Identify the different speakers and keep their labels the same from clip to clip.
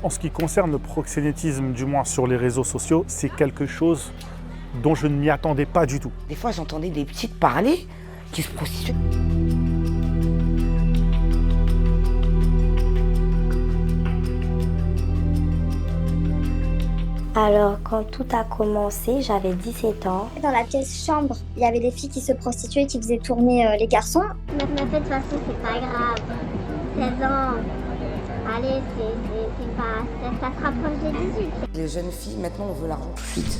Speaker 1: En ce qui concerne le proxénétisme, du moins sur les réseaux sociaux, c'est quelque chose dont je ne m'y attendais pas du tout.
Speaker 2: Des fois, j'entendais des petites parler qui se prostituaient.
Speaker 3: Alors, quand tout a commencé, j'avais 17 ans.
Speaker 4: Dans la pièce chambre, il y avait des filles qui se prostituaient, qui faisaient tourner les garçons.
Speaker 5: Mais de toute façon, c'est pas grave. 16 ans, allez, c'est pas... Ça se rapproche des 18.
Speaker 2: Les jeunes filles, maintenant, on veut l'argent tout de suite.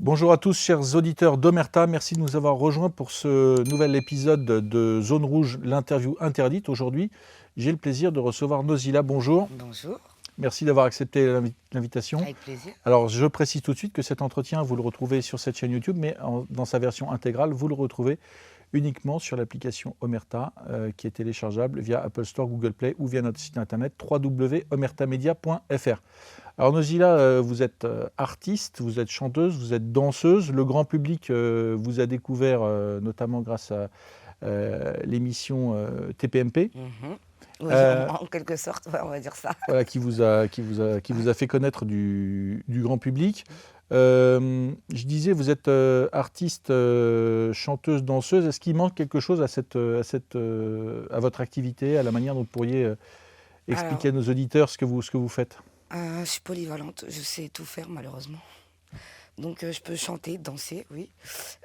Speaker 6: Bonjour à tous, chers auditeurs d'Omerta. Merci de nous avoir rejoints pour ce nouvel épisode de Zone Rouge, l'interview interdite. Aujourd'hui, j'ai le plaisir de recevoir Nozila. Bonjour.
Speaker 2: Bonjour.
Speaker 6: Merci d'avoir accepté l'invitation.
Speaker 2: Avec plaisir.
Speaker 6: Alors, je précise tout de suite que cet entretien, vous le retrouvez sur cette chaîne YouTube, mais dans sa version intégrale, vous le retrouvez uniquement sur l'application Omerta, qui est téléchargeable via Apple Store, Google Play ou via notre site internet www.omertamedia.fr. Alors Nozila, vous êtes artiste, vous êtes chanteuse, vous êtes danseuse. Le grand public vous a découvert notamment grâce à l'émission TPMP.
Speaker 2: Oui, en quelque sorte, on va dire ça.
Speaker 6: Voilà, qui vous a fait connaître du grand public. Je disais, vous êtes artiste, chanteuse, danseuse. Est-ce qu'il manque quelque chose à votre activité, à la manière dont vous pourriez expliquer à nos auditeurs ce que vous faites?
Speaker 2: Je suis polyvalente, je sais tout faire malheureusement. Donc je peux chanter, danser, oui.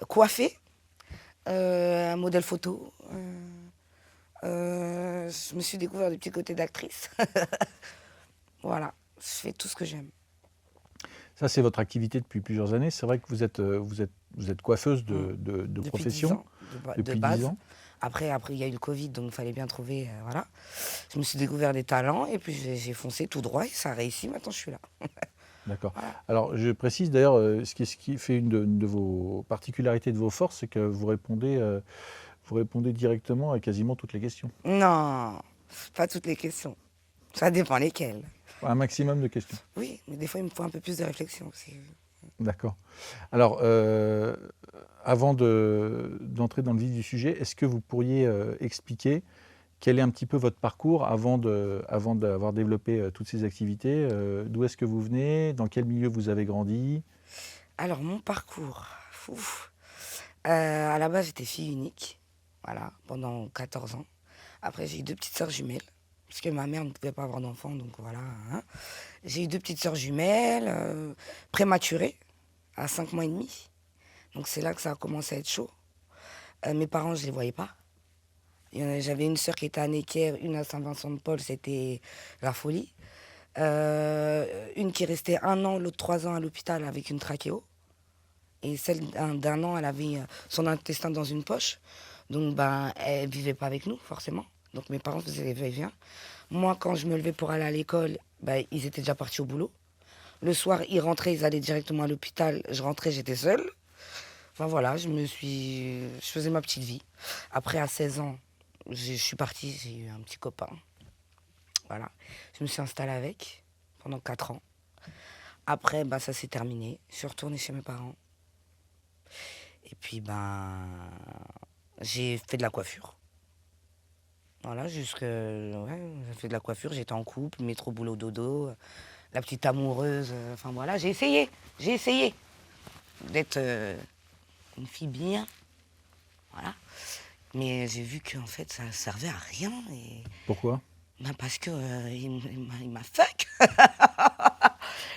Speaker 2: Coiffer, un modèle photo. Je me suis découvert du petit côté d'actrice. Voilà, je fais tout ce que j'aime.
Speaker 6: Ça, c'est votre activité depuis plusieurs années. C'est vrai que vous êtes coiffeuse de profession.
Speaker 2: Depuis 10 ans. Après, il y a eu le Covid, donc il fallait bien trouver, voilà. Je me suis découvert des talents et puis j'ai foncé tout droit et ça a réussi. Maintenant, je suis là.
Speaker 6: D'accord.
Speaker 2: Voilà.
Speaker 6: Alors, je précise d'ailleurs, ce qui fait une de vos particularités, de vos forces, c'est que vous répondez directement à quasiment toutes les questions.
Speaker 2: Non, pas toutes les questions. Ça dépend lesquelles.
Speaker 6: Un maximum de questions.
Speaker 2: Oui, mais des fois, il me faut un peu plus de réflexion aussi.
Speaker 6: D'accord. Alors, avant d'entrer dans le vif du sujet, est-ce que vous pourriez expliquer quel est un petit peu votre parcours avant d'avoir développé toutes ces activités? D'où est-ce que vous venez? Dans quel milieu vous avez grandi?
Speaker 2: Alors, mon parcours, à la base, j'étais fille unique, voilà, pendant 14 ans. Après, j'ai eu 2 petites sœurs jumelles, parce que ma mère ne pouvait pas avoir d'enfants, donc voilà. Hein. J'ai eu 2 petites sœurs jumelles, prématurées, à 5 mois et demi. Donc c'est là que ça a commencé à être chaud. Mes parents, je ne les voyais pas. J'avais une sœur qui était à Necker, une à Saint-Vincent-de-Paul, c'était la folie. Une qui restait 1 an, l'autre 3 ans à l'hôpital avec une trachéo. Et celle d'1 an, elle avait son intestin dans une poche. Donc elle ne vivait pas avec nous, forcément. Donc mes parents faisaient les va-et-vient. Moi, quand je me levais pour aller à l'école, ils étaient déjà partis au boulot. Le soir, ils rentraient, ils allaient directement à l'hôpital. Je rentrais, j'étais seule. Enfin voilà, je faisais ma petite vie. Après, à 16 ans, je suis partie, j'ai eu un petit copain. Voilà, je me suis installée avec pendant 4 ans. Après, ça s'est terminé. Je suis retournée chez mes parents. Et puis, j'ai fait de la coiffure. Voilà, j'ai fait de la coiffure, j'étais en couple, métro boulot dodo, la petite amoureuse, enfin voilà, j'ai essayé d'être une fille bien, voilà. Mais j'ai vu qu'en fait, ça servait à rien. Et...
Speaker 6: Pourquoi?
Speaker 2: Parce que il m'a fuck.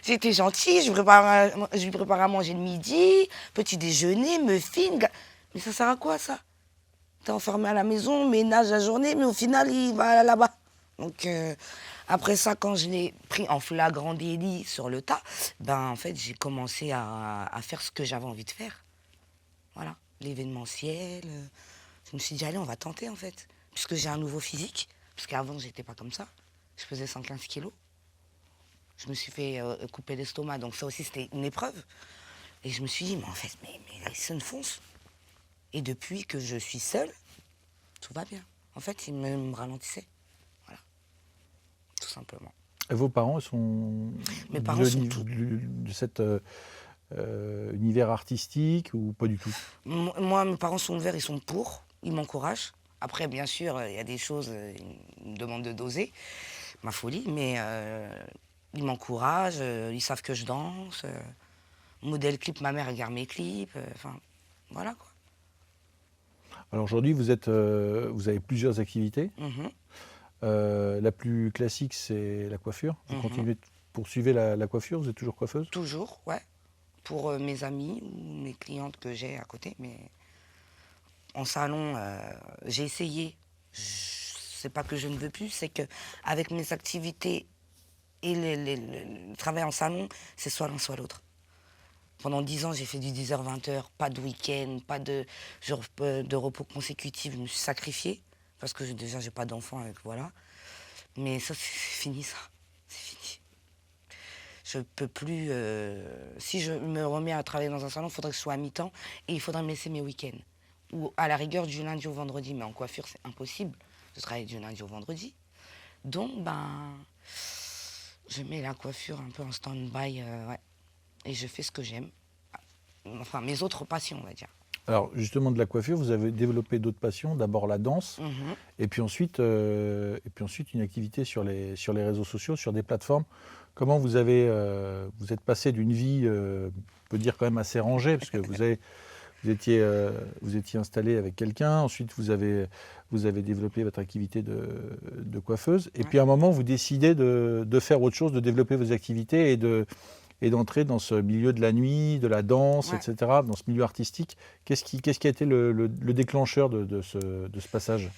Speaker 2: J'étais gentille, je lui préparais à manger le midi, petit déjeuner, muffins. Mais ça sert à quoi, ça? T'es enfermé à la maison, ménage la journée, mais au final, il va là-bas. Donc, après ça, quand je l'ai pris en flagrant délit sur le tas, en fait, j'ai commencé à faire ce que j'avais envie de faire. Voilà, l'événementiel. Je me suis dit, allez, on va tenter, en fait. Puisque j'ai un nouveau physique. Parce qu'avant, j'étais pas comme ça. Je faisais 115 kilos. Je me suis fait couper l'estomac, donc ça aussi c'était une épreuve. Et je me suis dit, mais en fait, mais la sonne fonce. Et depuis que je suis seule, tout va bien. En fait, il me ralentissait. Voilà, tout simplement.
Speaker 6: Et vos parents sont
Speaker 2: Mes parents sont
Speaker 6: de cet univers artistique ou pas du tout?
Speaker 2: Moi, mes parents sont ouverts, ils sont pour, ils m'encouragent. Après, bien sûr, il y a des choses, ils me demandent de doser ma folie, mais ils m'encouragent, ils savent que je danse. Modèle clip, ma mère regarde mes clips, enfin, voilà quoi.
Speaker 6: Alors aujourd'hui, vous avez plusieurs activités.
Speaker 2: Mhm,
Speaker 6: La plus classique, c'est la coiffure. Vous
Speaker 2: mhm.
Speaker 6: poursuivez la coiffure, vous êtes toujours coiffeuse?
Speaker 2: Toujours, ouais. Pour mes amis ou mes clientes que j'ai à côté, mais en salon, j'ai essayé. C'est pas que je ne veux plus, c'est que avec mes activités et le travail en salon, c'est soit l'un soit l'autre. Pendant 10 ans, j'ai fait du 10h-20h, pas de week-end, pas de jour de repos consécutif. Je me suis sacrifiée parce que déjà, j'ai pas d'enfant, voilà. Mais ça, c'est fini, ça. C'est fini. Je peux plus. Si je me remets à travailler dans un salon, il faudrait que je sois à mi-temps et il faudrait me laisser mes week-ends. Ou à la rigueur du lundi au vendredi. Mais en coiffure, c'est impossible de travailler du lundi au vendredi. Donc, je mets la coiffure un peu en stand-by, ouais. Et je fais ce que j'aime. Enfin, mes autres passions, on va dire.
Speaker 6: Alors justement, de la coiffure, vous avez développé d'autres passions. D'abord la danse,
Speaker 2: Mhm.
Speaker 6: et puis ensuite une activité sur les réseaux sociaux, sur des plateformes. Comment vous êtes passé d'une vie, on peut dire quand même assez rangée, parce que vous étiez installé avec quelqu'un, ensuite vous avez développé votre activité de coiffeuse, et
Speaker 2: Ouais.
Speaker 6: puis à un moment vous décidez de faire autre chose, de développer vos activités et d'entrer dans ce milieu de la nuit, de la danse,
Speaker 2: Ouais.
Speaker 6: etc., dans ce milieu artistique. Qu'est-ce qui a été le déclencheur de ce passage?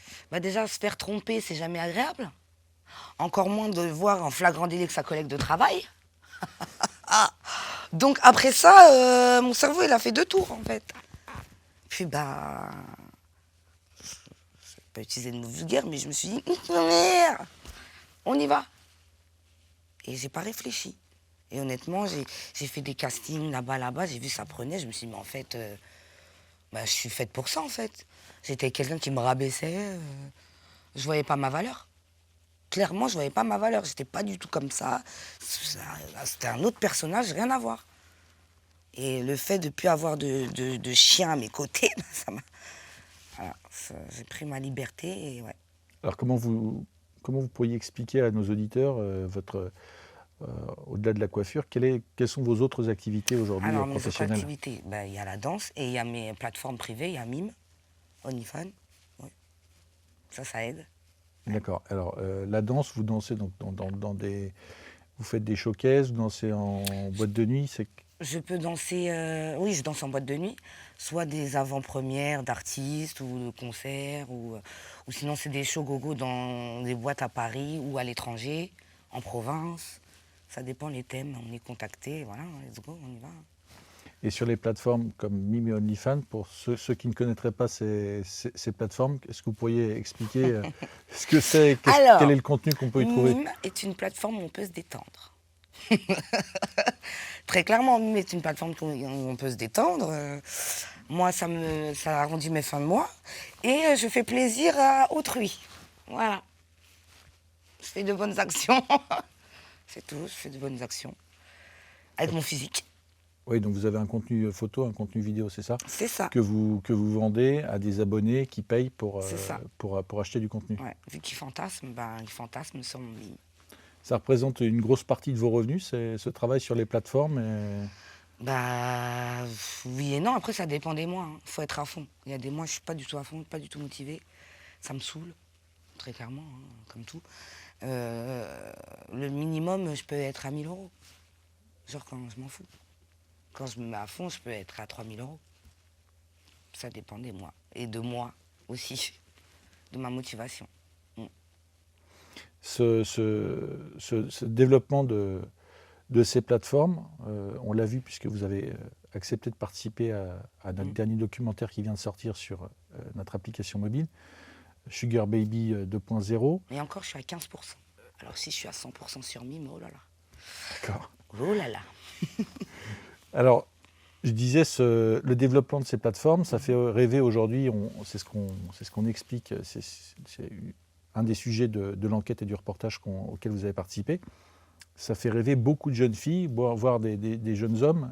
Speaker 2: Déjà, se faire tromper, c'est jamais agréable. Encore moins de voir en flagrant délit que sa collègue de travail. Ah. Donc après ça, mon cerveau, il a fait 2 tours, en fait. Puis, je vais pas utiliser de mots vulgaires, mais je me suis dit, merde, on y va. Et j'ai pas réfléchi. Et honnêtement, j'ai fait des castings là-bas, j'ai vu ça prenait, je me suis dit, mais en fait, je suis faite pour ça, en fait. J'étais quelqu'un qui me rabaissait, je voyais pas ma valeur. Clairement, je voyais pas ma valeur, j'étais pas du tout comme ça. C'était un autre personnage, rien à voir. Et le fait de ne plus avoir de chien à mes côtés, ça m'a... Voilà, j'ai pris ma liberté et ouais.
Speaker 6: Alors comment vous pourriez expliquer à nos auditeurs au-delà de la coiffure, quelles sont vos autres activités aujourd'hui
Speaker 2: Alors, mes autres
Speaker 6: professionnelles?
Speaker 2: activités, il y a la danse et il y a mes plateformes privées, il y a Mime, OnlyFans. Ouais. Ça aide.
Speaker 6: D'accord. Alors, la danse, vous dansez donc vous faites des showcases, vous dansez en boîte de nuit,
Speaker 2: Je peux danser, oui, je danse en boîte de nuit, soit des avant-premières d'artistes ou de concerts, ou sinon c'est des shows gogo dans des boîtes à Paris ou à l'étranger, en province. Ça dépend les thèmes, on est contacté, voilà, let's go, on y va.
Speaker 6: Et sur les plateformes comme Mime et OnlyFans, pour ceux qui ne connaîtraient pas ces plateformes, est-ce que vous pourriez expliquer ce que c'est, quel est le contenu qu'on peut y trouver?
Speaker 2: Mime est une plateforme où on peut se détendre. Très clairement, Mime est une plateforme où on peut se détendre. Moi, ça arrondit mes fins de mois. Et je fais plaisir à autrui. Voilà. Je fais de bonnes actions. C'est tout, je fais de bonnes actions. Avec mon physique.
Speaker 6: Oui, donc vous avez un contenu photo, un contenu vidéo, c'est ça?
Speaker 2: C'est ça.
Speaker 6: Que vous vendez à des abonnés qui payent pour acheter du contenu.
Speaker 2: Ouais. Vu qu'ils fantasment, ils fantasment sur mon Mime.
Speaker 6: Ça représente une grosse partie de vos revenus, ce travail sur les plateformes
Speaker 2: Oui et non, après ça dépend des mois. Il faut être à fond. Il y a des mois, je suis pas du tout à fond, pas du tout motivée. Ça me saoule, très clairement, comme tout. Le minimum, je peux être à 1 000 €. Genre quand je m'en fous. Quand je me mets à fond, je peux être à 3 000 €. Ça dépend des mois. Et de moi aussi, de ma motivation.
Speaker 6: Ce développement de ces plateformes, on l'a vu puisque vous avez accepté de participer à notre dernier documentaire qui vient de sortir sur notre application mobile, Sugar Baby 2.0.
Speaker 2: Et encore, je suis à 15%. Alors si je suis à 100% sur Mime, oh là là.
Speaker 6: Alors, je disais, le développement de ces plateformes, ça fait rêver aujourd'hui, c'est ce qu'on explique, c'est un des sujets de l'enquête et du reportage auquel vous avez participé. Ça fait rêver beaucoup de jeunes filles, voire des jeunes hommes.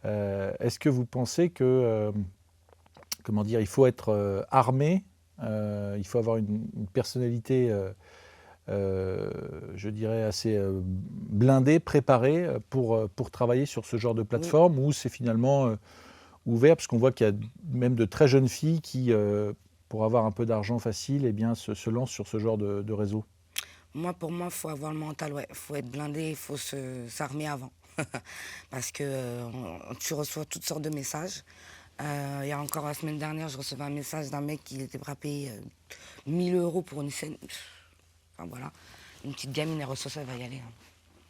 Speaker 6: Est-ce que vous pensez que, comment dire, il faut être armé, il faut avoir une personnalité, je dirais, assez blindée, préparée pour travailler sur ce genre de plateforme, ou c'est finalement ouvert, parce qu'on voit qu'il y a même de très jeunes filles qui, pour avoir un peu d'argent facile, eh bien, se lancent sur ce genre de réseau?
Speaker 2: Pour moi, il faut avoir le mental, ouais. Il faut être blindé, il faut s'armer avant. Parce que tu reçois toutes sortes de messages. Il y a encore la semaine dernière, je recevais un message d'un mec qui était prêt à payer 1000 € pour une scène. Enfin voilà, une petite gamine, elle reçoit ça, elle va y aller. Hein.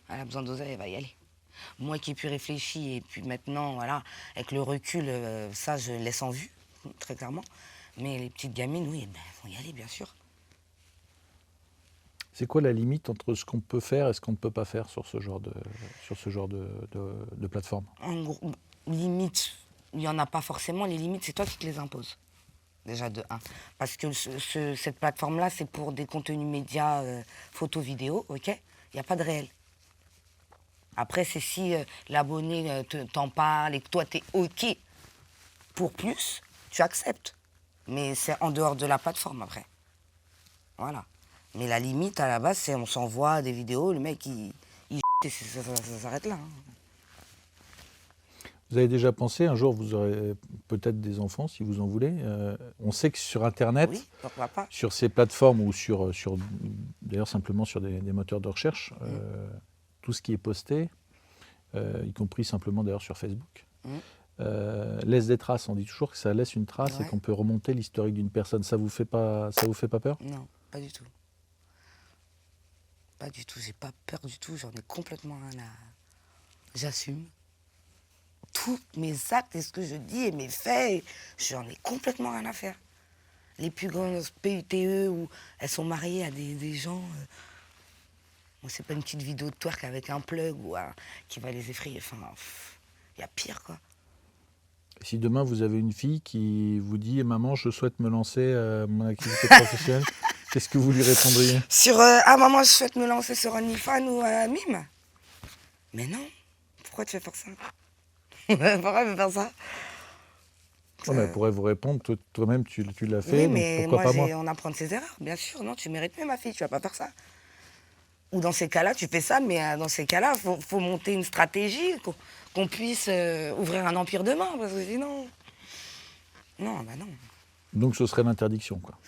Speaker 2: Elle a besoin d'oseille, elle va y aller. Moi qui ai pu réfléchir, et puis maintenant, voilà, avec le recul, ça, je laisse en vue, très clairement. Mais les petites gamines, oui, ben, elles vont y aller, bien sûr.
Speaker 6: C'est quoi la limite entre ce qu'on peut faire et ce qu'on ne peut pas faire sur ce genre de plateforme?
Speaker 2: En gros, limite, il n'y en a pas forcément. Les limites, c'est toi qui te les imposes. Déjà de 1. Parce que cette plateforme-là, c'est pour des contenus médias, photos, vidéos, ok? Il n'y a pas de réel. Après, c'est si l'abonné t'en parle et que toi, tu es ok pour plus, tu acceptes. Mais c'est en dehors de la plateforme après. Voilà. Mais la limite, à la base, c'est on s'envoie des vidéos, le mec, il et ça s'arrête là. Hein.
Speaker 6: Vous avez déjà pensé, un jour, vous aurez peut-être des enfants, si vous en voulez. On sait que sur Internet,
Speaker 2: oui, pourquoi pas.
Speaker 6: sur ces plateformes ou d'ailleurs simplement sur des moteurs de recherche, tout ce qui est posté, y compris simplement d'ailleurs sur Facebook, laisse des traces. On dit toujours que ça laisse une trace et qu'on peut remonter l'historique d'une personne. Ça vous fait pas peur?
Speaker 2: Non, pas du tout. Pas du tout, j'ai pas peur du tout, j'en ai complètement rien à... J'assume. Tous mes actes et ce que je dis et mes faits, j'en ai complètement rien à faire. Les plus grandes PUTE où elles sont mariées à des gens... Moi, c'est pas une petite vidéo de twerk avec un plug ou qui va les effrayer. Enfin, il y a pire, quoi.
Speaker 6: Et si demain, vous avez une fille qui vous dit « Maman, je souhaite me lancer à mon activité professionnelle », qu'est-ce que vous lui répondriez?
Speaker 2: Sur ah maman, je souhaite me lancer sur OnlyFans ou Mime. Mais non, pourquoi tu veux faire ça? Pourquoi tu veux faire ça?
Speaker 6: Ouais, mais elle pourrait vous répondre, toi-même tu l'as fait,
Speaker 2: Oui,
Speaker 6: donc
Speaker 2: mais
Speaker 6: pourquoi
Speaker 2: moi,
Speaker 6: pas moi?
Speaker 2: on apprend de ses erreurs, bien sûr. Non, tu mérites mieux, ma fille, tu vas pas faire ça. Ou dans ces cas-là, tu fais ça, mais dans ces cas-là, faut monter une stratégie, qu'on puisse ouvrir un empire demain, parce que sinon... Non, bah non.
Speaker 6: Donc ce serait l'interdiction, quoi.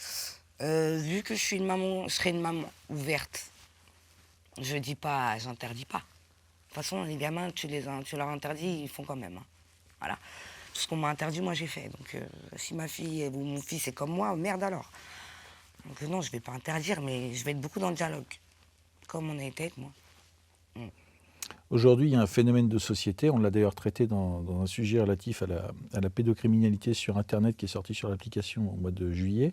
Speaker 2: Vu que je suis une maman, je serai une maman ouverte. Je dis pas, j'interdis pas. De toute façon, les gamins, tu leur interdis, ils font quand même. Hein. Voilà. Tout ce qu'on m'a interdit, moi j'ai fait. Donc si ma fille ou mon fils est comme moi, merde alors. Donc non, je vais pas interdire, mais je vais être beaucoup dans le dialogue. Comme on a été avec moi.
Speaker 6: Aujourd'hui, il y a un phénomène de société, on l'a d'ailleurs traité dans un sujet relatif à la pédocriminalité sur Internet qui est sorti sur l'application au mois de juillet.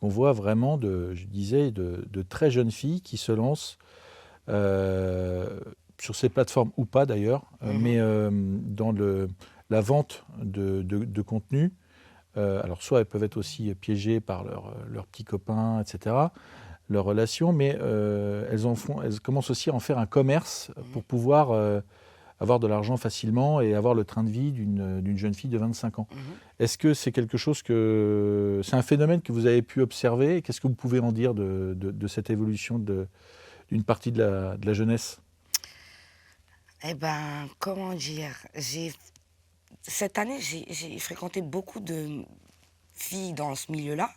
Speaker 6: On voit vraiment, je disais, de très jeunes filles qui se lancent sur ces plateformes ou pas d'ailleurs, mais dans la vente de contenu. Alors soit elles peuvent être aussi piégées par leurs petits copains, etc., leurs relations, mais elles commencent aussi à en faire un commerce pour pouvoir avoir de l'argent facilement et avoir le train de vie d'une jeune fille de 25 ans. Est-ce que c'est quelque chose c'est un phénomène que vous avez pu observer? Qu'est-ce que vous pouvez en dire de cette évolution d'une partie de la jeunesse?
Speaker 2: Eh ben, comment dire, cette année, j'ai fréquenté beaucoup de filles dans ce milieu-là,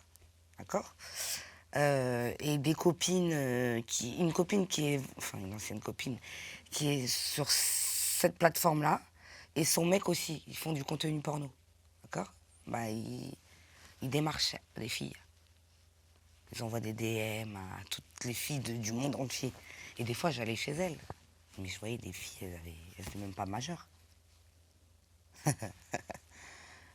Speaker 2: d'accord? Et des copines, une copine qui est, enfin une ancienne copine, qui est sur cette plateforme-là, et son mec aussi, ils font du contenu porno, d'accord? Bah, ils démarchent les filles. Ils envoient des DM à toutes les filles du monde entier. Et des fois, j'allais chez elles, mais je voyais des filles, elles étaient même pas majeures.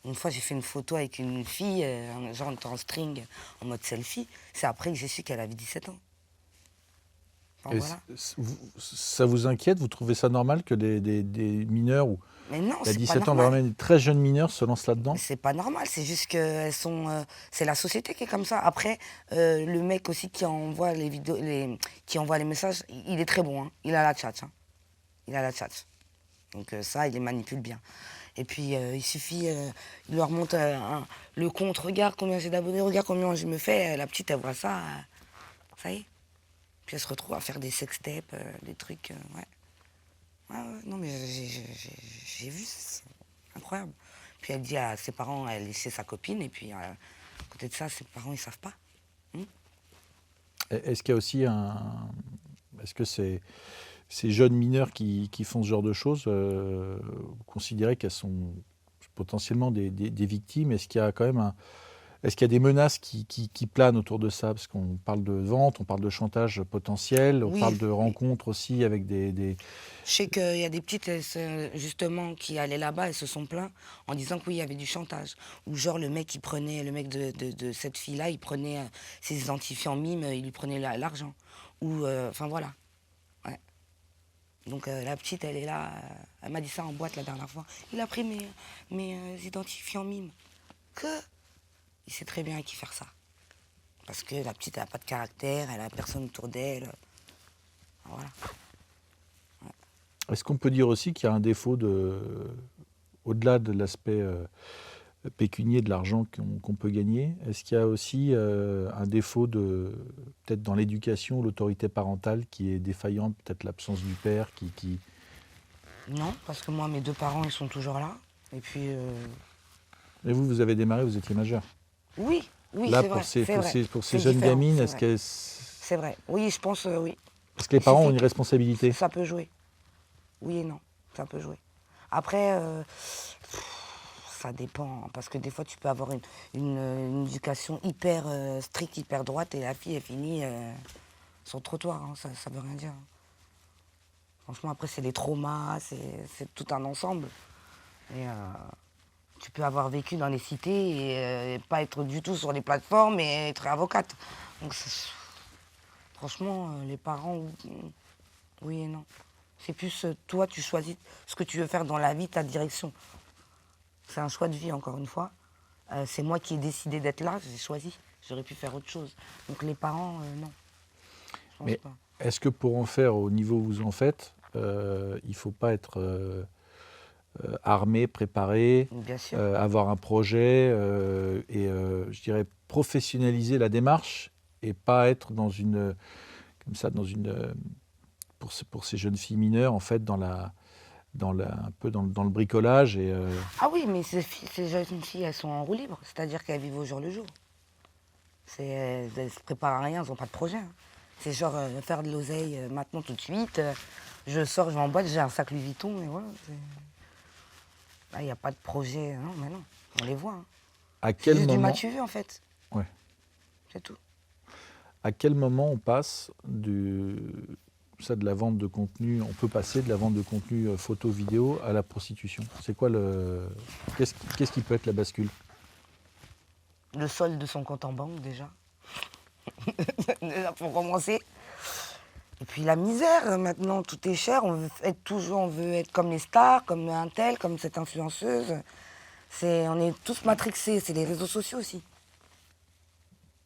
Speaker 2: Une fois, j'ai fait une photo avec une fille, genre on était en string, en mode selfie. C'est après que j'ai su qu'elle avait 17 ans.
Speaker 6: Et
Speaker 2: voilà.
Speaker 6: ça vous inquiète? Vous trouvez ça normal que des mineurs ou
Speaker 2: Mais non,
Speaker 6: à
Speaker 2: c'est pas
Speaker 6: 17 ans,
Speaker 2: normal.
Speaker 6: vraiment des très jeunes mineurs se lancent là-dedans?
Speaker 2: Mais c'est pas normal, c'est juste que elles sont. C'est la société qui est comme ça. Après, le mec aussi qui envoie les vidéos, qui envoie les messages, il est très bon. Hein. Il a la tchatch. Hein. Il a la tchatch. Donc ça, il les manipule bien. Et puis il suffit, il leur montre le compte, regarde combien j'ai d'abonnés, regarde combien je me fais. La petite, elle voit ça, ça y est. Puis elle se retrouve à faire des sextapes, des trucs, ouais. Ouais, non mais j'ai vu, c'est incroyable. Puis elle dit à ses parents, elle laissait sa copine, et puis à côté de ça, ses parents, ils savent pas.
Speaker 6: Est-ce qu'il y a aussi Est-ce que ces jeunes mineurs qui font ce genre de choses, vous considérez qu'elles sont potentiellement des victimes? Est-ce qu'il y a quand même Est-ce qu'il y a des menaces qui planent autour de ça? Parce qu'on parle de vente, on parle de chantage potentiel, on
Speaker 2: Oui,
Speaker 6: parle de
Speaker 2: oui.
Speaker 6: rencontres aussi avec des...
Speaker 2: Je sais qu'il y a des petites, justement, qui allaient là-bas et se sont plaints en disant que oui, il y avait du chantage. Ou genre le mec de cette fille-là, il prenait ses identifiants mimes, il lui prenait l'argent. Ou, enfin voilà. Ouais. Donc la petite, elle est là, elle m'a dit ça en boîte la dernière fois. Il a pris mes identifiants mimes. Que? Il sait très bien à qui faire ça. Parce que la petite, elle n'a pas de caractère, elle n'a personne autour d'elle. Voilà.
Speaker 6: Est-ce qu'on peut dire aussi qu'il y a un défaut au-delà de l'aspect pécunier de l'argent qu'on peut gagner, est-ce qu'il y a aussi un défaut peut-être dans l'éducation, l'autorité parentale qui est défaillante, peut-être l'absence du père qui...
Speaker 2: Non, parce que moi, mes deux parents, ils sont toujours là. Et puis,
Speaker 6: Et vous avez démarré, vous étiez majeur.
Speaker 2: oui,
Speaker 6: Là,
Speaker 2: c'est
Speaker 6: pour
Speaker 2: vrai.
Speaker 6: ces,
Speaker 2: c'est
Speaker 6: pour
Speaker 2: vrai.
Speaker 6: ces, pour ces
Speaker 2: C'est
Speaker 6: jeunes
Speaker 2: différent,
Speaker 6: gamines,
Speaker 2: c'est
Speaker 6: est-ce
Speaker 2: vrai.
Speaker 6: que,
Speaker 2: C'est vrai. Oui, je pense, oui.
Speaker 6: est-ce que les parents ont une responsabilité?
Speaker 2: Ça peut jouer. Oui et non, ça peut jouer. Après, ça dépend. Parce que des fois, tu peux avoir une éducation hyper stricte, hyper droite, et la fille, elle finit sur le trottoir. Hein. Ça veut rien dire. Franchement, après, c'est les traumas, c'est tout un ensemble. Et tu peux avoir vécu dans les cités et pas être du tout sur les plateformes et être avocate. Donc, franchement, les parents, oui et non. C'est plus toi, tu choisis ce que tu veux faire dans la vie, ta direction. C'est un choix de vie, encore une fois. C'est moi qui ai décidé d'être là, j'ai choisi. J'aurais pu faire autre chose. Donc les parents, non. Je pense
Speaker 6: Mais
Speaker 2: pas.
Speaker 6: est-ce que pour en faire au niveau où vous en faites, il ne faut pas être armé, préparé,
Speaker 2: Bien sûr.
Speaker 6: avoir un projet et, je dirais, professionnaliser la démarche et pas être dans une, comme ça, pour ces jeunes filles mineures, en fait, un peu dans le bricolage et
Speaker 2: Ah oui, mais ces jeunes filles, elles sont en roue libre. C'est-à-dire qu'elles vivent au jour le jour. Elles ne se préparent à rien, elles n'ont pas de projet. Hein. C'est genre faire de l'oseille maintenant, tout de suite. Je sors, je vais en boîte, j'ai un sac Louis Vuitton, et voilà. Là, il n'y a pas de projet. Non, mais non, on les voit. Hein.
Speaker 6: à
Speaker 2: C'est
Speaker 6: quel
Speaker 2: juste du
Speaker 6: moment,
Speaker 2: m'as-tu vu, en fait.
Speaker 6: Ouais.
Speaker 2: C'est tout.
Speaker 6: à quel moment on passe de la vente de contenu, on peut passer de la vente de contenu photo, vidéo à la prostitution? C'est quoi qu'est-ce qui peut être la bascule?
Speaker 2: Le solde de son compte en banque, déjà. Déjà, pour commencer. Et puis la misère, maintenant, tout est cher. On veut être comme les stars, comme un tel, comme cette influenceuse. On est tous matrixés. C'est les réseaux sociaux aussi.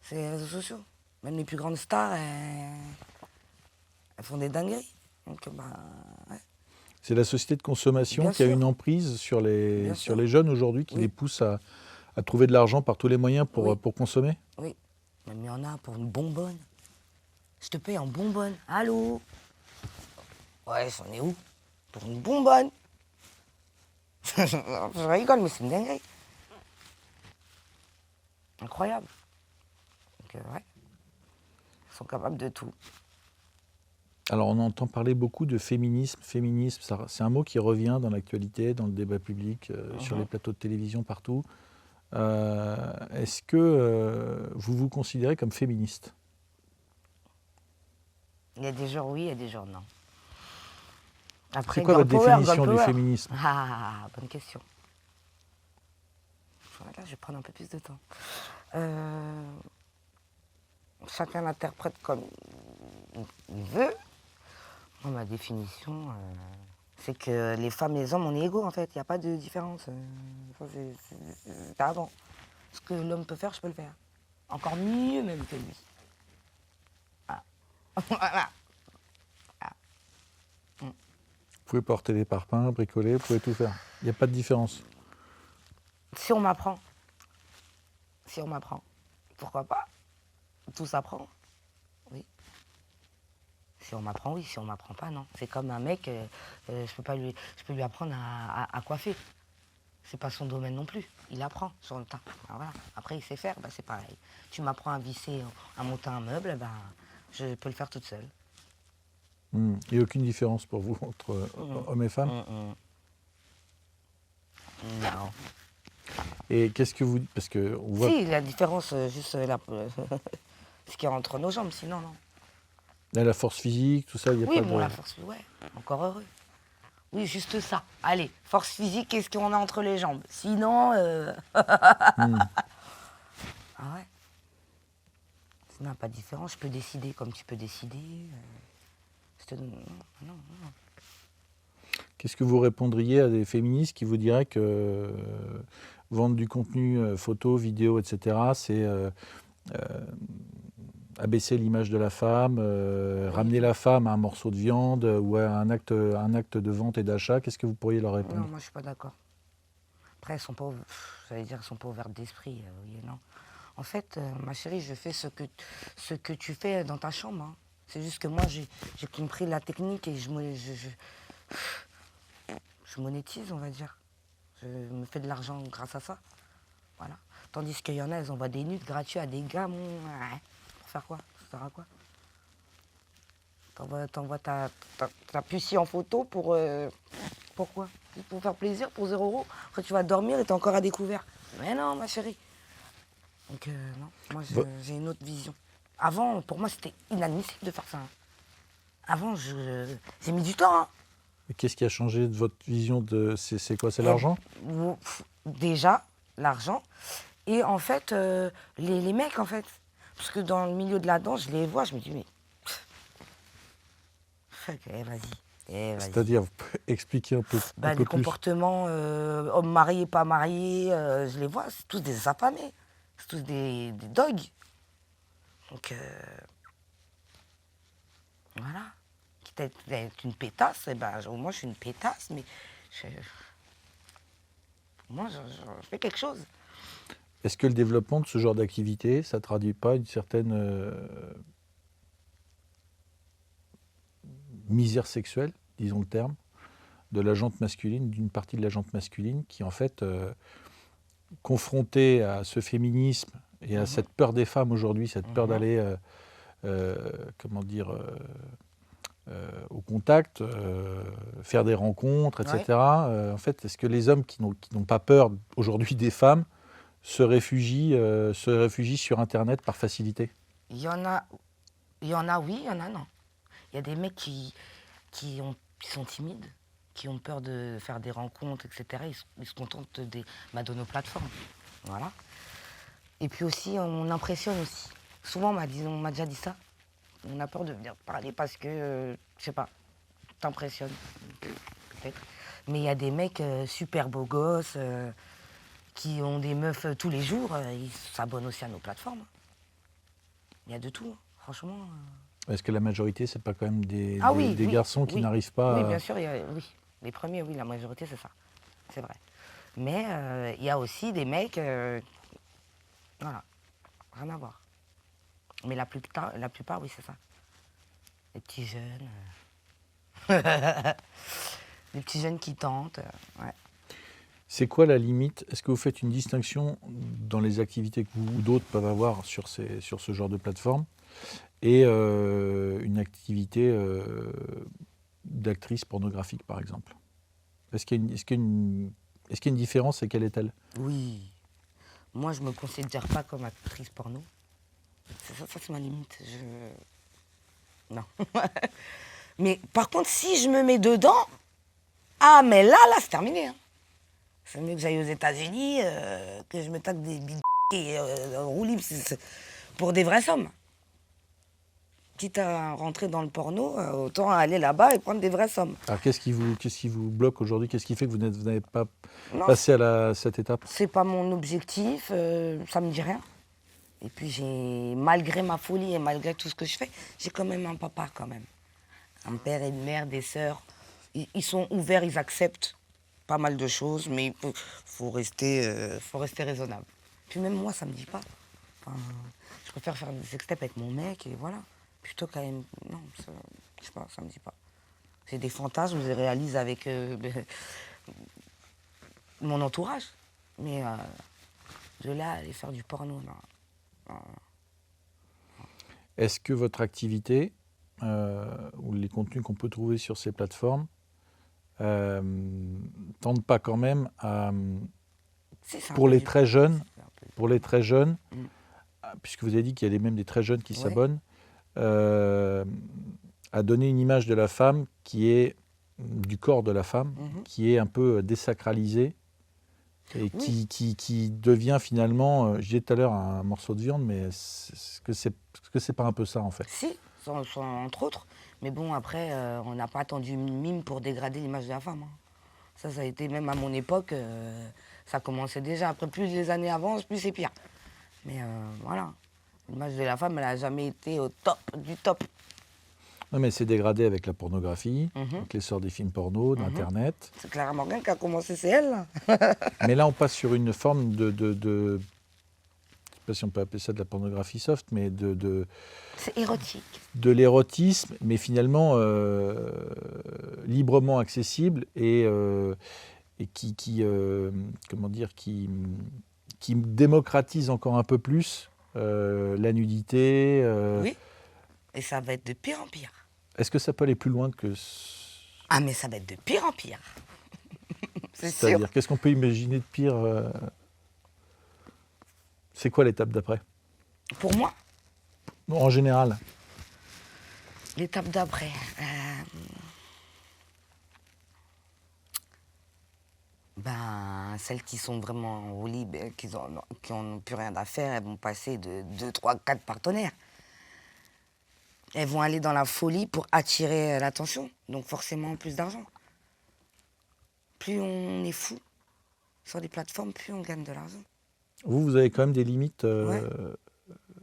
Speaker 2: C'est les réseaux sociaux. Même les plus grandes stars, elles font des dingueries. Donc, ouais.
Speaker 6: C'est la société de consommation
Speaker 2: Bien
Speaker 6: qui a
Speaker 2: sûr.
Speaker 6: une emprise sur les
Speaker 2: Bien sûr.
Speaker 6: jeunes aujourd'hui, qui
Speaker 2: Oui.
Speaker 6: les pousse à trouver de l'argent par tous les moyens pour
Speaker 2: Oui.
Speaker 6: consommer?
Speaker 2: Oui. Même il y en a pour une bonbonne. Je te paye en bonbonne. Allô? Ouais, c'en est où? Pour une bonbonne. Je rigole, mais c'est une dinguerie. Incroyable. Donc, ouais. Ils sont capables de tout.
Speaker 6: Alors on entend parler beaucoup de féminisme. Féminisme, c'est un mot qui revient dans l'actualité, dans le débat public, sur les plateaux de télévision, partout. Est-ce que vous vous considérez comme féministe?
Speaker 2: Il y a des jours oui, il y a des jours non. Après,
Speaker 6: C'est quoi votre
Speaker 2: girl power,
Speaker 6: définition
Speaker 2: girl
Speaker 6: du
Speaker 2: power.
Speaker 6: féminisme?
Speaker 2: Ah, bonne question. Là, je vais prendre un peu plus de temps. Chacun l'interprète comme il veut. Ma définition, c'est que les femmes et les hommes, on est égaux en fait. Il n'y a pas de différence. Ça, c'était avant. Ce que l'homme peut faire, je peux le faire. Encore mieux même que lui. Ah. Voilà.
Speaker 6: Vous pouvez porter des parpaings, bricoler, vous pouvez tout faire. Il n'y a pas de différence.
Speaker 2: Si on m'apprend. Si on m'apprend. Pourquoi pas? Tout s'apprend. Oui. Si on m'apprend, oui. Si on m'apprend pas, non. C'est comme un mec, je peux lui apprendre à coiffer. C'est pas son domaine non plus. Il apprend sur le tas. Alors voilà. Après, il sait faire, bah, c'est pareil. Tu m'apprends à visser, à monter un meuble, bah, je peux le faire toute seule.
Speaker 6: Il n'y a aucune différence pour vous entre hommes et femmes?
Speaker 2: Non.
Speaker 6: Et qu'est-ce que vous... Parce que on voit...
Speaker 2: Si, la différence, juste ce qu'il y a entre nos jambes, sinon, non.
Speaker 6: Là, la force physique, tout ça, il n'y a
Speaker 2: Oui,
Speaker 6: pas
Speaker 2: bon,
Speaker 6: de...
Speaker 2: la force, ouais, encore heureux. Oui, juste ça. Allez, force physique, qu'est-ce qu'on a entre les jambes? Sinon, Ah ouais. Sinon, pas de différence. Je peux décider comme tu peux décider. Non.
Speaker 6: Qu'est-ce que vous répondriez à des féministes qui vous diraient que vendre du contenu photo, vidéo, etc., c'est abaisser l'image de la femme, ramener la femme à un morceau de viande ou à un acte de vente et d'achat? Qu'est-ce que vous pourriez leur répondre?
Speaker 2: Non, moi, je suis pas d'accord. Après, elles sont pas, j'allais dire, elles sont pas ouvertes d'esprit, oui et non. En fait, ma chérie, je fais ce que tu fais dans ta chambre. Hein. C'est juste que moi, j'ai compris la technique et je monétise, on va dire. Je me fais de l'argent grâce à ça. Voilà. Tandis qu'il y en a, elles envoient des nudes gratuits à des gars. Pour faire quoi? Ça sert à quoi? T'envoies ta pucie en photo pour... Pourquoi? Pour faire plaisir, pour 0 €. Après, tu vas dormir et t'es encore à découvert. Mais non, ma chérie. Donc, non, moi, j'ai une autre vision. Avant, pour moi, c'était inadmissible de faire ça. Hein. Avant, j'ai mis du temps. Hein.
Speaker 6: Et qu'est-ce qui a changé de votre vision de... C'est quoi? C'est l'argent?
Speaker 2: Déjà, l'argent. Et en fait, les mecs, en fait. Parce que dans le milieu de la danse, je les vois, je me dis, mais... vas-y.
Speaker 6: C'est-à-dire, vous pouvez expliquer un peu, un peu
Speaker 2: les
Speaker 6: plus.
Speaker 2: comportements, hommes mariés, pas mariés, je les vois, c'est tous des affamés. C'est tous des dogs. Donc, voilà. Quitte à être une pétasse, eh ben, moi je suis une pétasse, mais moi je fais quelque chose.
Speaker 6: Est-ce que le développement de ce genre d'activité, ça ne traduit pas une certaine misère sexuelle, disons le terme, de la jante masculine, d'une partie de la jante masculine qui en fait, confrontée à ce féminisme et à cette peur des femmes aujourd'hui, cette peur d'aller, au contact, faire des rencontres, etc.
Speaker 2: Ouais.
Speaker 6: En fait, est-ce que les hommes qui n'ont pas peur aujourd'hui des femmes se réfugient sur Internet par facilité?
Speaker 2: Il y en a oui, il y en a non. Il y a des mecs qui sont timides, qui ont peur de faire des rencontres, etc. Ils se contentent de nos plateformes. Voilà. Et puis aussi, on impressionne aussi. Souvent, on m'a déjà dit ça. On a peur de venir parler parce que, je sais pas, t'impressionnes, peut-être. Mais il y a des mecs super beaux gosses, qui ont des meufs tous les jours, ils s'abonnent aussi à nos plateformes. Il y a de tout, franchement.
Speaker 6: Est-ce que la majorité, c'est pas quand même des garçons qui n'arrivent pas
Speaker 2: Oui, bien sûr, oui. Les premiers, oui, la majorité, c'est ça. C'est vrai. Mais il y a aussi des mecs, voilà, rien à voir. Mais la plupart, oui, c'est ça. Les petits jeunes. Les petits jeunes qui tentent, ouais.
Speaker 6: C'est quoi la limite? Est-ce que vous faites une distinction dans les activités que vous ou d'autres peuvent avoir sur ce genre de plateforme et une activité d'actrice pornographique, par exemple? Est-ce qu'il y a une différence et quelle est-elle?
Speaker 2: Oui. Moi, je me considère pas comme actrice porno. Ça c'est ma limite. Non. Mais par contre, si je me mets dedans, ah, mais là, c'est terminé. Hein. C'est mieux que j'aille aux États-Unis, que je me tape des billes et roue libre pour des vraies sommes. quitte à rentrer dans le porno, autant aller là-bas et prendre des vraies sommes.
Speaker 6: Alors qu'est-ce qui vous bloque aujourd'hui? Qu'est-ce qui fait que vous n'avez pas
Speaker 2: Non,
Speaker 6: passé à cette étape?
Speaker 2: c'est pas mon objectif, ça me dit rien. Et puis malgré ma folie et malgré tout ce que je fais, j'ai quand même un papa quand même. Un père et une mère, des sœurs. Ils sont ouverts, ils acceptent pas mal de choses, mais il faut rester raisonnable. Puis même moi, ça me dit pas. Enfin, je préfère faire des sextapes avec mon mec et voilà. Plutôt quand même, non, je sais pas, ça me dit pas. J'ai des fantasmes, je les réalise avec mon entourage. Mais de là à aller faire du porno, non.
Speaker 6: Est-ce que votre activité, ou les contenus qu'on peut trouver sur ces plateformes, tendent pas quand même à, pour les très jeunes, puisque vous avez dit qu'il y a même des très jeunes qui s'abonnent, à donner une image de la femme qui est, du corps de la femme, qui est un peu désacralisée et qui devient finalement, je disais tout à l'heure, un morceau de viande, mais est-ce que c'est pas un peu ça en fait?
Speaker 2: Si, entre autres. Mais bon, après, on n'a pas attendu une mime pour dégrader l'image de la femme. Ça a été, même à mon époque, ça commençait déjà. Après, plus les années avancent, plus c'est pire. Mais voilà, l'image de la femme, elle n'a jamais été au top du top.
Speaker 6: Non, mais c'est dégradé avec la pornographie, avec l'essor des films porno, d'Internet.
Speaker 2: C'est Clara Morgan qui a commencé, c'est elle, là.
Speaker 6: Mais là, on passe sur une forme je ne sais pas si on peut appeler ça de la pornographie soft, mais
Speaker 2: C'est érotique.
Speaker 6: de l'érotisme, mais finalement librement accessible et comment dire, qui démocratise encore un peu plus la nudité.
Speaker 2: Oui, et ça va être de pire en pire.
Speaker 6: Est-ce que ça peut aller plus loin que...
Speaker 2: Ah, mais ça va être de pire en pire. C'est sûr.
Speaker 6: C'est-à-dire, qu'est-ce qu'on peut imaginer de pire C'est quoi l'étape d'après?
Speaker 2: Pour moi,
Speaker 6: En général.
Speaker 2: l'étape d'après. Celles qui sont vraiment au libre, qui n'ont plus rien à faire, elles vont passer de 2, 3, 4 partenaires. Elles vont aller dans la folie pour attirer l'attention, donc forcément plus d'argent. Plus on est fou sur les plateformes, plus on gagne de l'argent.
Speaker 6: Vous avez quand même des limites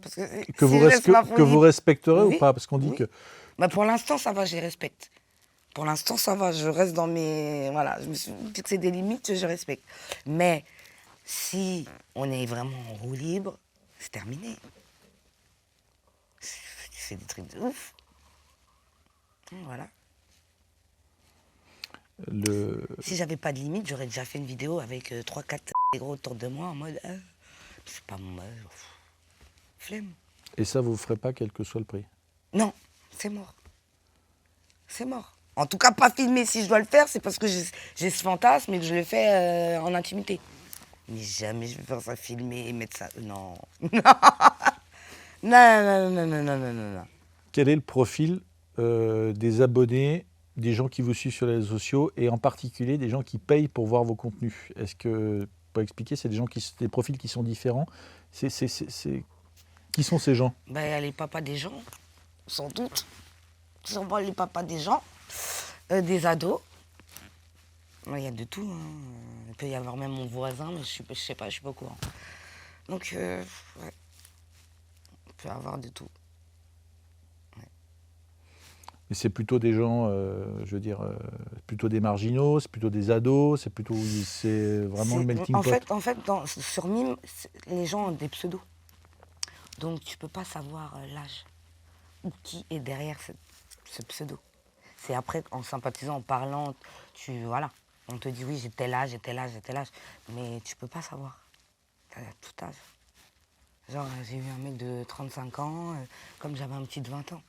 Speaker 2: Parce que
Speaker 6: que vous respecterez ou pas? Parce qu'on dit que...
Speaker 2: Pour l'instant, ça va, je les respecte. Pour l'instant, ça va, je reste dans mes... Voilà, je me suis fixé des limites, je respecte. Mais si on est vraiment en roue libre, c'est terminé. C'est des trucs de ouf. Voilà. Si j'avais pas de limite, j'aurais déjà fait une vidéo avec 3-4 gros autour de moi en mode c'est pas mon flemme.
Speaker 6: Et ça, vous ne ferez pas quel que soit le prix?
Speaker 2: Non, c'est mort. C'est mort. En tout cas, pas filmer. Si je dois le faire, c'est parce que j'ai ce fantasme et que je le fais en intimité. Mais jamais je vais faire ça filmer et mettre ça. Non. Non.
Speaker 6: Quel est le profil des abonnés, des gens qui vous suivent sur les réseaux sociaux et en particulier des gens qui payent pour voir vos contenus? Est-ce que, pour expliquer, c'est des profils qui sont différents? Qui sont ces gens?
Speaker 2: Il y a les papas des gens, sans doute. Sûrement les papas des gens, des ados. Il y a de tout. Il peut y avoir même mon voisin, mais je sais pas, je suis pas au courant. Donc, ouais. Il peut y avoir de tout.
Speaker 6: Et c'est plutôt des gens, je veux dire, plutôt des marginaux, c'est plutôt des ados, c'est vraiment le melting pot.
Speaker 2: En fait, sur Mime, les gens ont des pseudos. Donc tu peux pas savoir l'âge ou qui est derrière ce pseudo. C'est après, en sympathisant, en parlant, voilà, on te dit oui, j'ai tel âge, j'ai tel âge, j'ai tel âge. Mais tu peux pas savoir. T'as tout âge. Genre, j'ai eu un mec de 35 ans, comme j'avais un petit de 20 ans.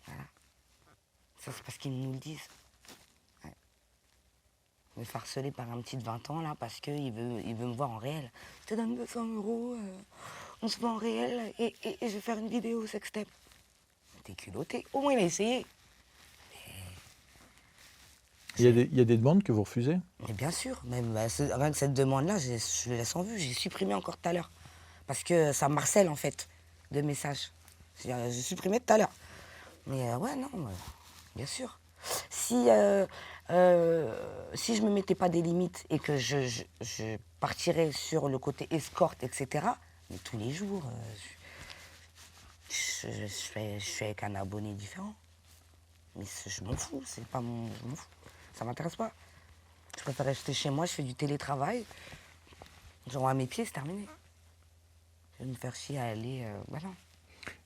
Speaker 2: Voilà. Ça, c'est parce qu'ils nous le disent. Ouais. Je me fais harceler par un petit de 20 ans, là, parce qu'il veut me voir en réel. Je te donne 200 €, on se voit en réel, et je vais faire une vidéo sextape. T'es culotté. Au moins, il a essayé.
Speaker 6: Il y a des demandes que vous refusez?
Speaker 2: Mais bien sûr. Même avec cette demande-là, je le laisse en vue. J'ai supprimé encore tout à l'heure. Parce que ça me harcèle, en fait, de messages. J'ai supprimé tout à l'heure. Mais ouais, non, bien sûr. Si je me mettais pas des limites et que je partirais sur le côté escorte, etc., mais tous les jours, je fais avec un abonné différent. Mais je m'en fous, c'est pas mon... Je m'en fous, ça m'intéresse pas. Je préfère rester chez moi, je fais du télétravail, j'envoie mes pieds, c'est terminé. Je vais me faire chier à aller... voilà.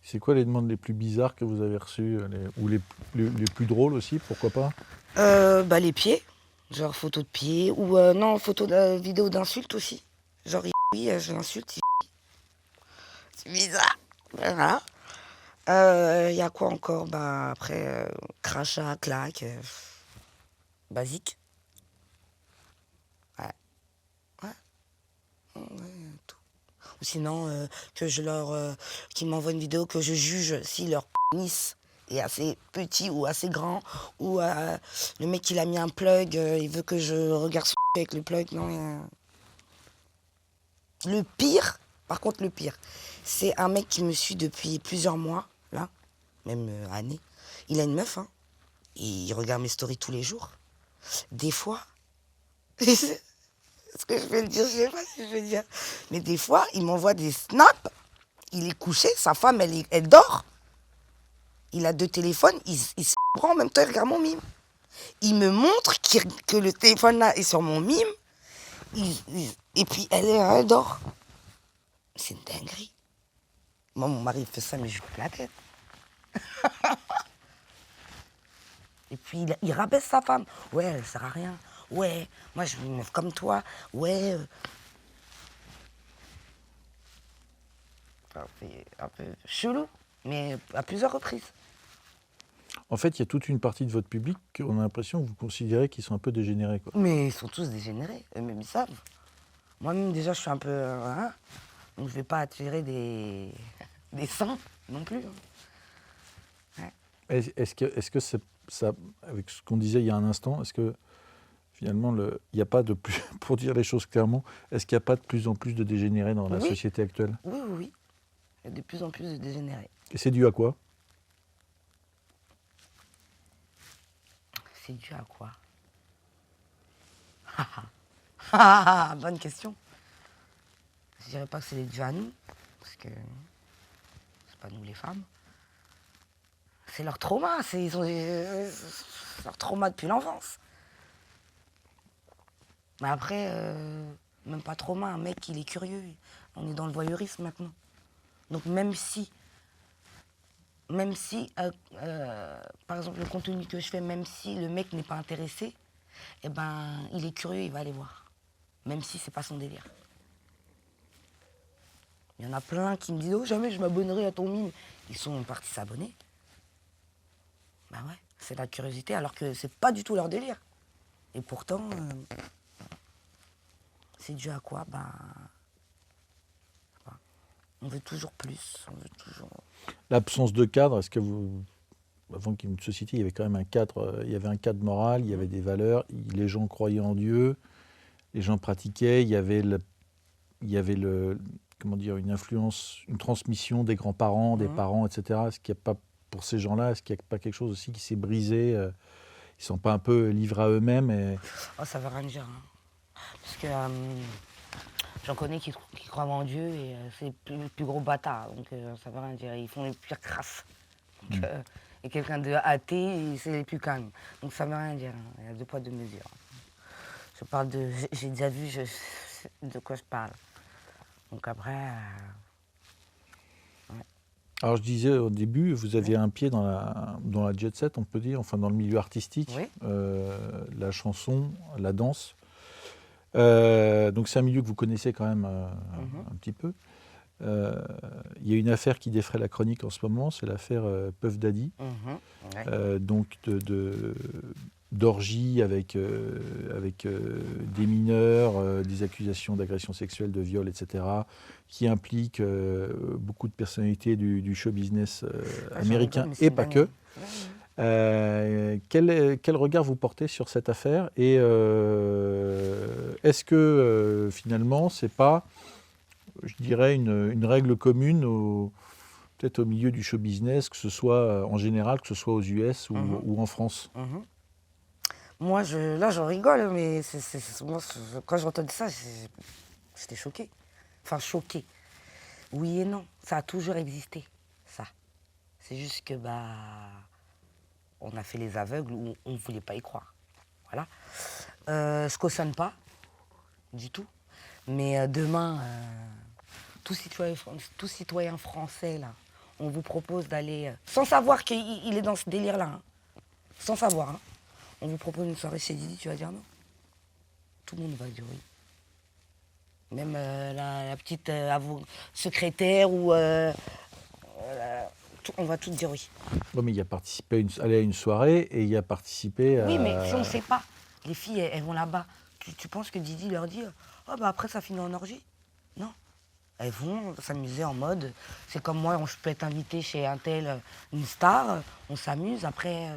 Speaker 6: C'est quoi les demandes les plus bizarres que vous avez reçues ou les plus drôles aussi, pourquoi pas?
Speaker 2: Les pieds, genre photo de pieds, ou non, vidéo d'insultes aussi. Genre, oui, je l'insulte, c'est bizarre. Voilà. Y a quoi encore? Après, crachat, claque, basique. Ouais. Ouais, tout. Ou sinon, qu'ils m'envoient une vidéo que je juge si leur pénis est assez petit ou assez grand, ou le mec il a mis un plug, il veut que je regarde son avec le plug. Non, le pire, par contre le pire, c'est un mec qui me suit depuis plusieurs mois, là, même années. Il a une meuf, hein, et il regarde mes stories tous les jours. Des fois, est-ce que je vais le dire? Je sais pas si je vais le dire. Mais des fois, il m'envoie des snaps. Il est couché, sa femme, elle dort. Il a 2 téléphones, il se prend en même temps, il regarde mon mime. Il me montre que le téléphone là est sur mon mime. Et puis elle dort. C'est une dinguerie. Moi, mon mari fait ça, mais je coupe la tête. Et puis il rabaisse sa femme. Ouais, elle sert à rien. Ouais, moi je veux une meuf comme toi. Ouais. C'est un peu chelou, mais à plusieurs reprises.
Speaker 6: En fait, il y a toute une partie de votre public qu'on a l'impression que vous considérez qu'ils sont un peu dégénérés, quoi.
Speaker 2: Mais ils sont tous dégénérés, eux-mêmes ils savent. Moi-même déjà je suis un peu... donc je vais pas attirer des saints non plus. Ouais.
Speaker 6: Est-ce que ça, avec ce qu'on disait il y a un instant, est-ce que finalement, il n'y a pas de plus, pour dire les choses clairement, est-ce qu'il n'y a pas de plus en plus de dégénérés dans la société actuelle?
Speaker 2: Oui. Il y a de plus en plus de dégénérés.
Speaker 6: Et c'est dû à quoi?
Speaker 2: C'est dû à quoi? Bonne question. Je dirais pas que c'est dû à nous, parce que c'est pas nous les femmes. C'est leur trauma, ils ont leur trauma depuis l'enfance. Mais après, même pas trauma, un mec il est curieux, on est dans le voyeurisme maintenant. Donc même si, par exemple le contenu que je fais, même si le mec n'est pas intéressé, eh ben il est curieux, il va aller voir. Même si c'est pas son délire. Il y en a plein qui me disent « Oh, jamais je m'abonnerai à ton mime ». Ils sont partis s'abonner. Ben ouais, c'est la curiosité, alors que c'est pas du tout leur délire. Et pourtant, c'est dû à quoi? On veut toujours plus, on veut toujours...
Speaker 6: L'absence de cadre, est-ce que vous... Avant qu'il y ait une société, il y avait quand même un cadre, il y avait un cadre moral, il y avait des valeurs, les gens croyaient en Dieu, les gens pratiquaient, il y avait comment dire, une influence, une transmission des grands-parents, des parents, etc. Est-ce qu'il n'y a pas, pour ces gens-là, est-ce qu'il n'y a pas quelque chose aussi qui s'est brisé? Ils ne sont pas un peu livrés à eux-mêmes
Speaker 2: Oh, ça veut rien dire. Hein. Parce que j'en connais qui croient en Dieu et c'est le plus gros bâtard. Donc ça veut rien dire. Ils font les pires crasses. Donc, et quelqu'un de athée, c'est les plus calmes. Donc ça veut rien dire. Hein. Il y a 2 poids 2 mesures. Je parle de... J'ai déjà vu de quoi je parle. Donc après... ouais.
Speaker 6: Alors je disais au début, vous aviez un pied dans la jet set, on peut dire, enfin dans le milieu artistique, la chanson, la danse. Donc c'est un milieu que vous connaissez quand même un petit peu. Il y a une affaire qui défraie la chronique en ce moment, c'est l'affaire Puff Daddy. Donc d'orgie avec des mineurs, des accusations d'agression sexuelle, de viol, etc., qui impliquent beaucoup de personnalités du show business américain et pas que. Quel regard vous portez sur cette affaire et est-ce que finalement c'est pas, je dirais, une règle commune peut-être au milieu du show business, que ce soit en général, que ce soit aux US ou en France?
Speaker 2: Moi, là, j'en rigole, mais moi, quand j'entendais ça, j'étais choquée. Enfin, choquée. Oui et non, ça a toujours existé, ça. C'est juste que, on a fait les aveugles ou on ne voulait pas y croire. Voilà. Je cautionne pas, du tout. Mais demain, tout citoyen français, là, on vous propose d'aller, sans savoir qu'il est dans ce délire-là, hein, sans savoir, hein, on vous propose une soirée chez Didi, tu vas dire non. Tout le monde va dire oui. Même la petite secrétaire ou... on va tout dire oui.
Speaker 6: Bon, mais il y a participé aller à une soirée et il y a participé à...
Speaker 2: Oui, mais si on ne sait pas, les filles, elles vont là-bas. Tu penses que Didi leur dit « Oh, après, ça finit en orgie ?» Non. Elles vont s'amuser en mode... C'est comme moi, je peux être invitée chez un tel, une star, on s'amuse. Après,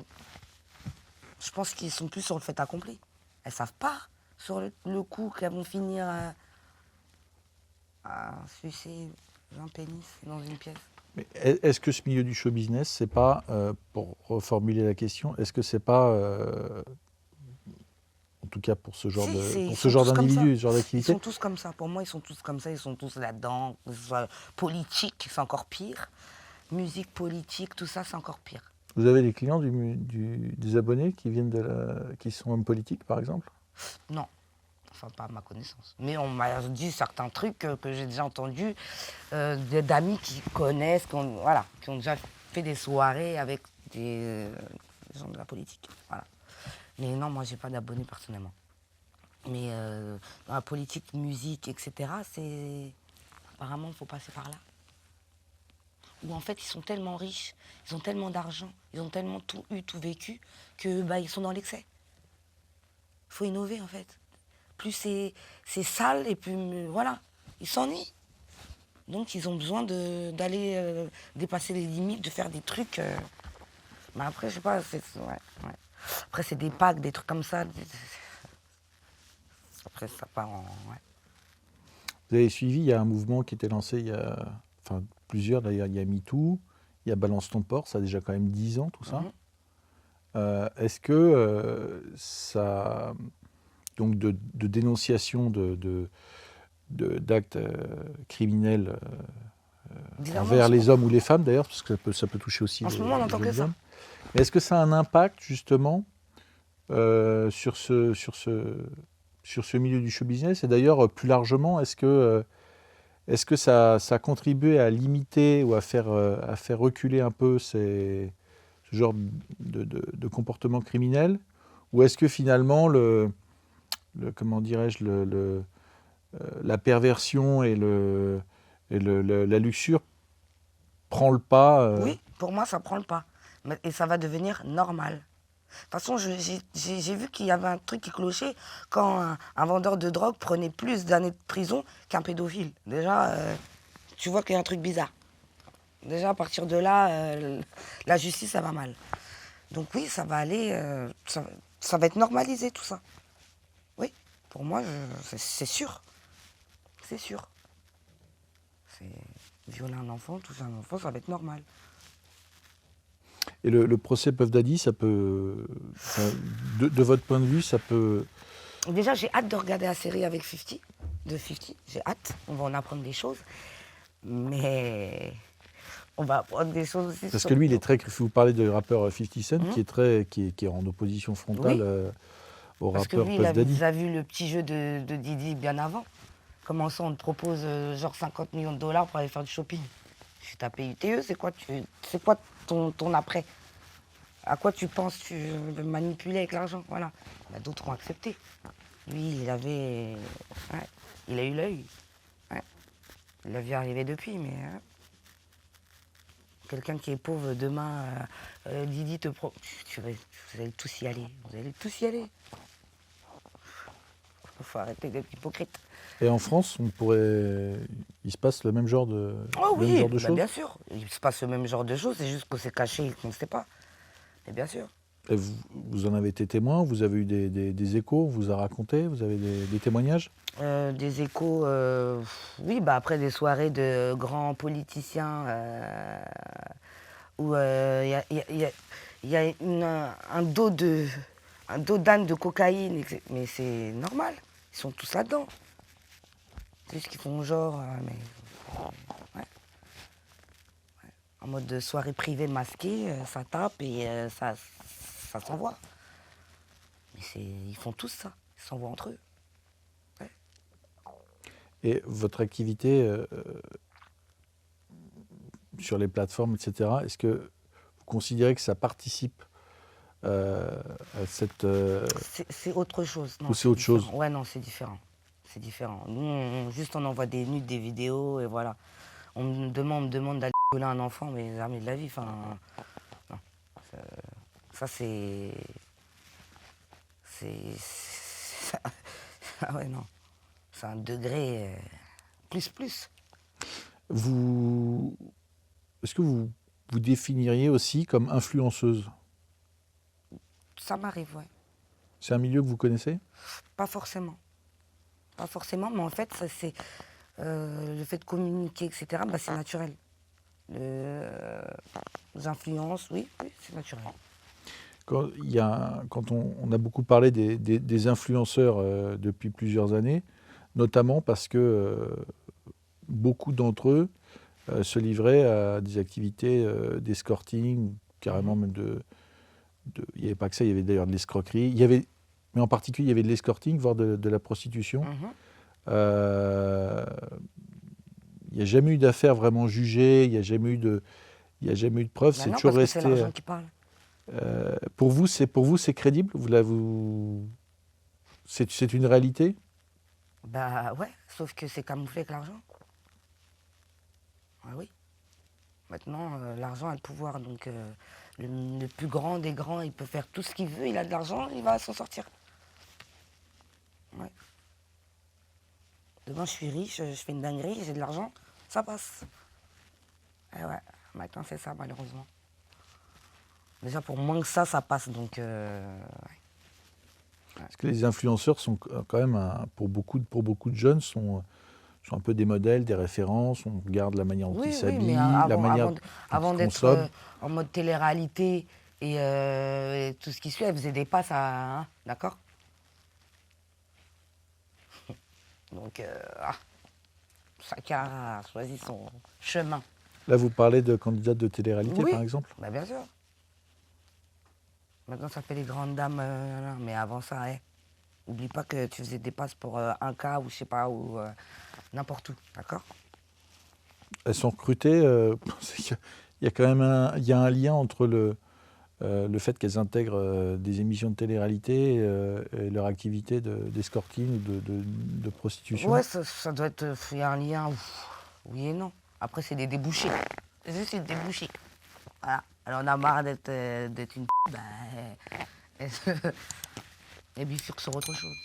Speaker 2: je pense qu'ils sont plus sur le fait accompli. Elles savent pas sur le coup qu'elles vont finir à sucer un pénis dans une pièce.
Speaker 6: Mais est-ce que ce milieu du show business, c'est pas, pour reformuler la question, est-ce que c'est pas, en tout cas pour ce genre d'individu, ce genre d'activité?
Speaker 2: Ils sont tous comme ça. Pour moi, ils sont tous comme ça. Ils sont tous là-dedans. Que ce soit politique, c'est encore pire. Musique, politique, tout ça, c'est encore pire.
Speaker 6: Vous avez des clients des abonnés qui viennent qui sont hommes politiques, par exemple?
Speaker 2: Non. Enfin, pas à ma connaissance. Mais on m'a dit certains trucs que j'ai déjà entendus d'amis qui connaissent, qui ont déjà fait des soirées avec des gens de la politique. Voilà. Mais non, moi, j'ai pas d'abonnés personnellement. Mais dans la politique, musique, etc., apparemment, il faut passer par là. Où en fait, ils sont tellement riches, ils ont tellement d'argent, ils ont tellement tout eu, tout vécu, que ils sont dans l'excès. Il faut innover, en fait. Plus c'est sale, et plus, voilà, ils s'ennuient. Donc, ils ont besoin d'aller dépasser les limites, de faire des trucs. Mais après, je sais pas, ouais. Après, c'est des packs, des trucs comme ça. Après, ça part en... Ouais.
Speaker 6: Vous avez suivi, il y a un mouvement qui était lancé plusieurs d'ailleurs, il y a MeToo, il y a Balance ton porc, ça a déjà quand même 10 ans tout ça. Est-ce que ça... Donc de dénonciation d'actes criminels envers les hommes ou les femmes d'ailleurs, parce que ça peut toucher aussi
Speaker 2: en ce moment, on n'entend que ça.
Speaker 6: Mais est-ce que ça a un impact justement sur ce milieu du show business? Et d'ailleurs, plus largement, est-ce que ça a contribué à limiter ou à faire reculer un peu ce genre de comportement criminel? Ou est-ce que finalement, comment dirais-je, la perversion et la luxure prend le pas?
Speaker 2: Oui, pour moi, ça prend le pas. Et ça va devenir normal. De toute façon, j'ai vu qu'il y avait un truc qui clochait quand un vendeur de drogue prenait plus d'années de prison qu'un pédophile. Déjà, tu vois qu'il y a un truc bizarre. Déjà, à partir de là, la justice, ça va mal. Donc oui, ça va aller... ça va être normalisé, tout ça. Oui, pour moi, c'est sûr. C'est sûr. Violer un enfant, toucher un enfant, ça va être normal.
Speaker 6: Et le procès Puff Daddy, ça peut... de votre point de vue, ça peut...
Speaker 2: Déjà, j'ai hâte de regarder la série avec 50, de 50. J'ai hâte, on va en apprendre des choses. Mais on va apprendre des choses aussi.
Speaker 6: Parce que lui, il est très... Vous parlez du rappeur 50 Cent, qui est en opposition frontale au rappeur Puff Daddy.
Speaker 2: Parce que lui, il a déjà vu le petit jeu de Didi bien avant. Comment ça, on te propose genre 50 millions de dollars pour aller faire du shopping? Tu tapé UTE, c'est quoi ton après? À quoi tu penses tu veux manipuler avec l'argent? Voilà. D'autres ont accepté. Lui, il a eu l'œil. Ouais. Il l'a vu arriver depuis, mais... Quelqu'un qui est pauvre, demain, Didi vous allez tous y aller. Vous allez tous y aller. Il faut arrêter d'être hypocrite.
Speaker 6: Et en France, il se passe le même genre de, choses?
Speaker 2: Bien sûr. Il se passe le même genre de choses, c'est juste que c'est caché et qu'on ne sait pas. Mais bien sûr.
Speaker 6: Et vous en avez été témoin, vous avez eu des échos, on vous a raconté, vous avez des témoignages?
Speaker 2: Des échos, oui, bah après des soirées de grands politiciens où il y a un dos d'âne de cocaïne, mais c'est normal, ils sont tous là-dedans. C'est juste qu'ils font genre, ouais, en mode de soirée privée masquée, ça tape et ça s'envoie. Mais ils font tous ça, ils s'envoient entre eux.
Speaker 6: Et votre activité sur les plateformes, etc., est-ce que vous considérez que ça participe à cette...
Speaker 2: C'est autre chose. Non,
Speaker 6: ou c'est autre chose?
Speaker 2: différent. Ouais, non, c'est différent. C'est différent. Nous, juste on envoie des nudes, des vidéos, et voilà. On me demande d'aller violer un enfant, mais jamais de la vie. Enfin, non. Ça, c'est... Ah ouais, non. C'est un degré plus.
Speaker 6: Est-ce que vous définiriez aussi comme influenceuse?
Speaker 2: Ça m'arrive, ouais.
Speaker 6: C'est un milieu que vous connaissez?
Speaker 2: Pas forcément. Pas forcément, mais en fait, ça, c'est le fait de communiquer, etc., bah, c'est naturel. Les influences, oui, c'est naturel.
Speaker 6: Quand on a beaucoup parlé des influenceurs depuis plusieurs années, notamment parce que beaucoup d'entre eux se livraient à des activités d'escorting, carrément même il n'y avait pas que ça, il y avait d'ailleurs de l'escroquerie. Mais en particulier, il y avait de l'escorting, voire de la prostitution. Il n'y a jamais eu d'affaires vraiment jugées, il n'y a jamais eu de preuves.
Speaker 2: Bah
Speaker 6: C'est
Speaker 2: non,
Speaker 6: toujours
Speaker 2: parce que c'est
Speaker 6: resté.
Speaker 2: l'argent qui parle.
Speaker 6: Pour vous, c'est crédible? C'est une réalité?
Speaker 2: Bah ouais, sauf que c'est camouflé avec l'argent. Ah oui. Maintenant, l'argent a le pouvoir, donc le plus grand des grands, il peut faire tout ce qu'il veut, il a de l'argent, il va s'en sortir. Ouais. Demain, je suis riche, je fais une dinguerie, j'ai de l'argent, ça passe. Et ouais, maintenant c'est ça, malheureusement. Déjà, pour moins que ça passe, donc...
Speaker 6: Parce que les influenceurs sont quand même, pour beaucoup de jeunes, sont un peu des modèles, des références. On regarde la manière dont ils s'habillent, la manière dont
Speaker 2: avant
Speaker 6: ils
Speaker 2: d'être
Speaker 6: consomment.
Speaker 2: en mode télé-réalité et tout ce qui suit, elle faisait des passes à... d'accord. Donc, chacun a choisi son chemin.
Speaker 6: Là, vous parlez de candidates de télé-réalité,
Speaker 2: Oui.
Speaker 6: par exemple?
Speaker 2: Bah, bien sûr. Maintenant, ça fait les grandes dames, mais avant ça, oublie pas que tu faisais des passes pour un cas ou je sais pas, ou n'importe où, d'accord?
Speaker 6: Elles sont recrutées. Il y a quand même un lien entre le fait qu'elles intègrent des émissions de télé-réalité et leur activité d'escorting ou de prostitution.
Speaker 2: Ouais, ça doit être... Il y a un lien, oui et non. Après, c'est des débouchés. C'est juste des débouchés. Voilà. Alors, on a marre d'être une et bifurque sur autre chose.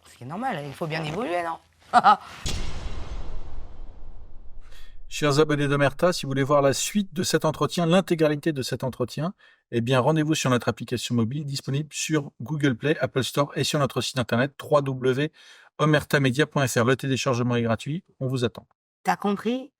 Speaker 2: Ce qui est normal, il faut bien évoluer, non?
Speaker 6: Chers abonnés d'Omerta, si vous voulez voir la suite de cet entretien, l'intégralité de cet entretien, eh bien rendez-vous sur notre application mobile disponible sur Google Play, Apple Store et sur notre site internet www.omertamedia.fr. Le téléchargement est gratuit, on vous attend.
Speaker 2: T'as compris?